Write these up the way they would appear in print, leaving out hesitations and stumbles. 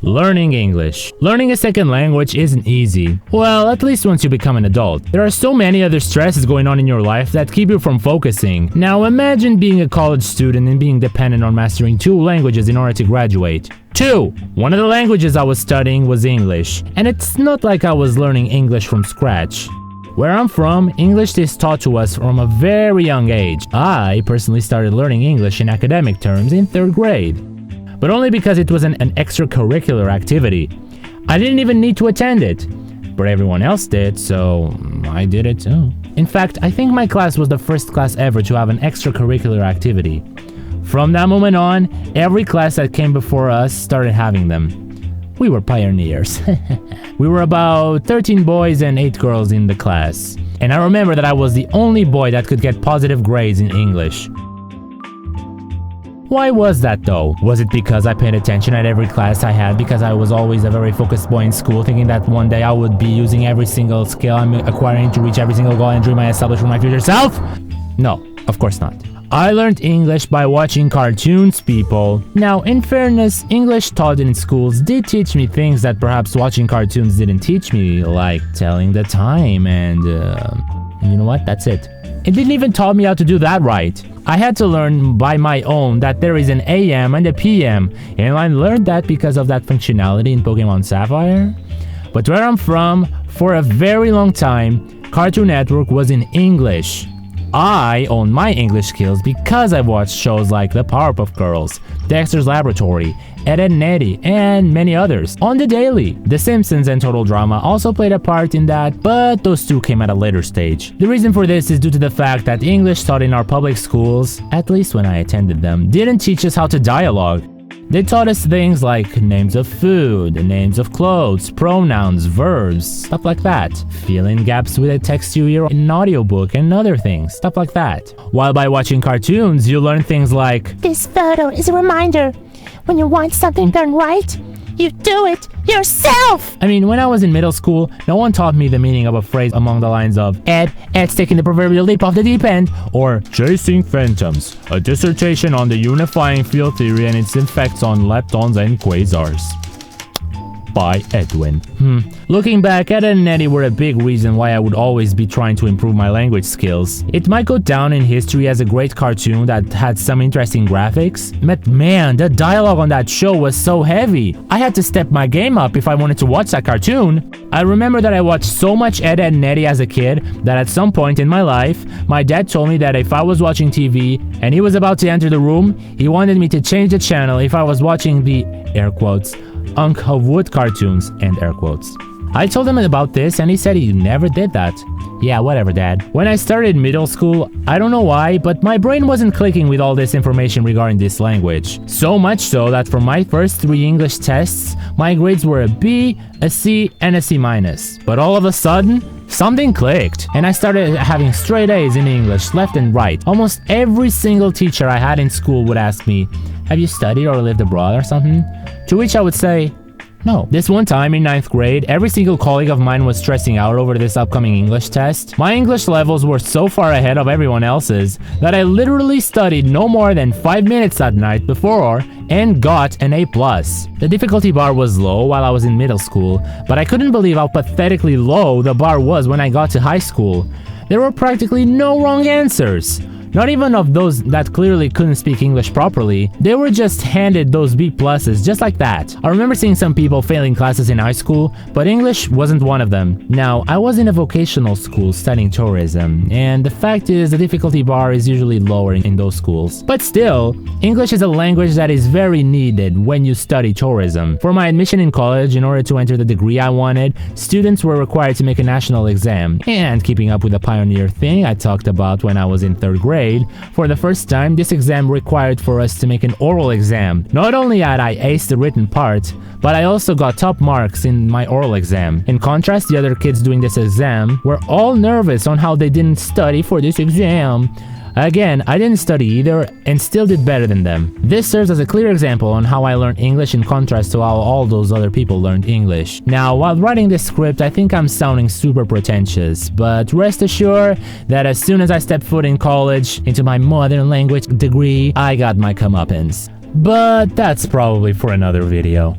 Learning English. Learning a second language isn't easy. Well, at least once you become an adult. There are so many other stresses going on in your life that keep you from focusing. Now imagine being a college student and being dependent on mastering 2 languages in order to graduate. 2. One of the languages I was studying was English, and it's not like I was learning English from scratch. Where I'm from, English is taught to us from a very young age. I personally started learning English in academic terms in 3rd grade. But only because it was an extracurricular activity. I didn't even need to attend it, but everyone else did, so I did it too. In fact, I think my class was the first class ever to have an extracurricular activity. From that moment on, every class that came before us started having them. We were pioneers. We were about 13 boys and 8 girls in the class. And I remember that I was the only boy that could get positive grades in English. Why was that though? Was it because I paid attention at every class I had because I was always a very focused boy in school, thinking that one day I would be using every single skill I'm acquiring to reach every single goal and dream I established for my future self? No, of course not. I learned English by watching cartoons, people. Now, in fairness, English taught in schools did teach me things that perhaps watching cartoons didn't teach me, like telling the time and you know what? That's it. It didn't even taught me how to do that right. I had to learn by my own that there is an AM and a PM, and I learned that because of that functionality in Pokemon Sapphire. But where I'm from, for a very long time, Cartoon Network was in English. I own my English skills because I watched shows like The Powerpuff Girls, Dexter's Laboratory, Ed, Edd n Eddy, and many others on the daily. The Simpsons and Total Drama also played a part in that, but those two came at a later stage. The reason for this is due to the fact that English taught in our public schools, at least when I attended them, didn't teach us how to dialogue. They taught us things like names of food, names of clothes, pronouns, verbs, stuff like that. Fill in gaps with a text you hear in an audiobook and other things, stuff like that. While by watching cartoons, you learn things like, this photo is a reminder. When you want something done right, you do it yourself! I mean, when I was in middle school, no one taught me the meaning of a phrase among the lines of Ed's taking the proverbial leap off the deep end, or Chasing Phantoms, a dissertation on the unifying field theory and its effects on leptons and quasars. By Edwin. Looking back, Ed, Edd n Eddy were a big reason why I would always be trying to improve my language skills. It might go down in history as a great cartoon that had some interesting graphics, but man, the dialogue on that show was so heavy. I had to step my game up if I wanted to watch that cartoon. I remember that I watched so much Ed, Edd n Eddy as a kid that at some point in my life, my dad told me that if I was watching TV and he was about to enter the room, he wanted me to change the channel if I was watching the, air quotes, Unk of Wood cartoons, and air quotes. I told him about this and he said he never did that. Yeah, whatever, Dad. When I started middle school, I don't know why, but my brain wasn't clicking with all this information regarding this language. So much so that for my first 3 English tests, my grades were a B, a C, and a C-. But all of a sudden, something clicked, and I started having straight A's in English, left and right. Almost every single teacher I had in school would ask me, have you studied or lived abroad or something? To which I would say, no. This one time in 9th grade, every single colleague of mine was stressing out over this upcoming English test. My English levels were so far ahead of everyone else's that I literally studied no more than 5 minutes that night before and got an A+. The difficulty bar was low while I was in middle school, but I couldn't believe how pathetically low the bar was when I got to high school. There were practically no wrong answers. Not even of those that clearly couldn't speak English properly. They were just handed those B+, just like that. I remember seeing some people failing classes in high school, but English wasn't one of them. Now, I was in a vocational school studying tourism, and the fact is the difficulty bar is usually lower in those schools. But still, English is a language that is very needed when you study tourism. For my admission in college, in order to enter the degree I wanted, students were required to make a national exam. And keeping up with the pioneer thing I talked about when I was in 3rd grade, for the first time, this exam required for us to make an oral exam. Not only had I aced the written part, but I also got top marks in my oral exam. In contrast, the other kids doing this exam were all nervous on how they didn't study for this exam. Again, I didn't study either and still did better than them. This serves as a clear example on how I learned English in contrast to how all those other people learned English. Now, while writing this script, I think I'm sounding super pretentious, but rest assured that as soon as I stepped foot in college into my modern language degree, I got my comeuppance. But that's probably for another video.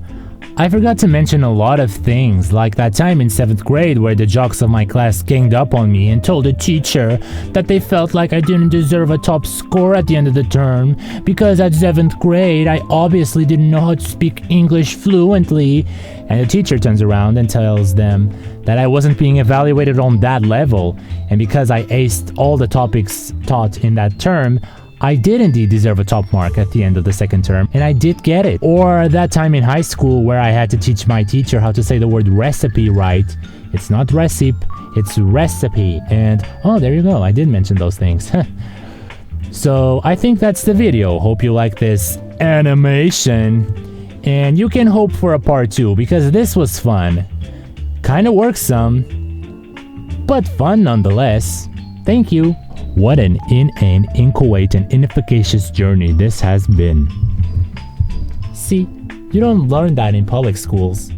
I forgot to mention a lot of things, like that time in 7th grade where the jocks of my class ganged up on me and told the teacher that they felt like I didn't deserve a top score at the end of the term because at 7th grade I obviously didn't know how to speak English fluently, and the teacher turns around and tells them that I wasn't being evaluated on that level, and because I aced all the topics taught in that term, I did indeed deserve a top mark at the end of the second term, and I did get it. Or that time in high school where I had to teach my teacher how to say the word recipe right. It's not recipe, it's recipe. And oh, there you go, I did mention those things. So I think that's the video. Hope you like this animation. And you can hope for a part 2 because this was fun. Kinda worksome, but fun nonetheless. Thank you. What an inane, inchoate, and inefficacious journey this has been. See, you don't learn that in public schools.